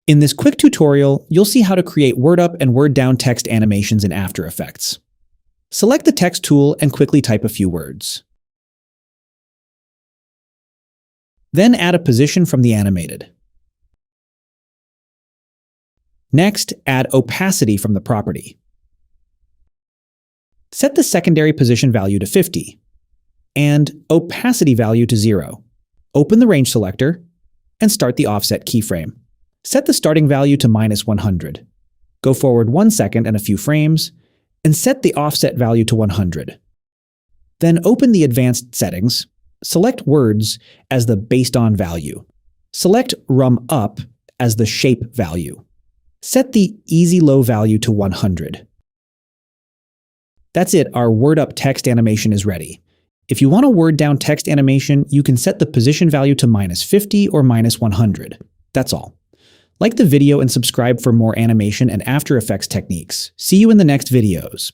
In this quick tutorial, you'll see how to create word up and word down text animations in After Effects. Select the text tool and quickly type a few words. Then add a position from the animated. Next, add opacity from the property. Set the secondary position value to 50 and opacity value to 0. Open the range selector and start the offset keyframe. Set the starting value to -100. Go forward 1 second and a few frames, and set the offset value to 100. Then open the advanced settings, select words as the based on value. Select rum up as the shape value. Set the easy low value to 100. That's it, our word up text animation is ready. If you want a word down text animation, you can set the position value to -50 or -100. That's all. Like the video and subscribe for more animation and After Effects techniques. See you in the next videos.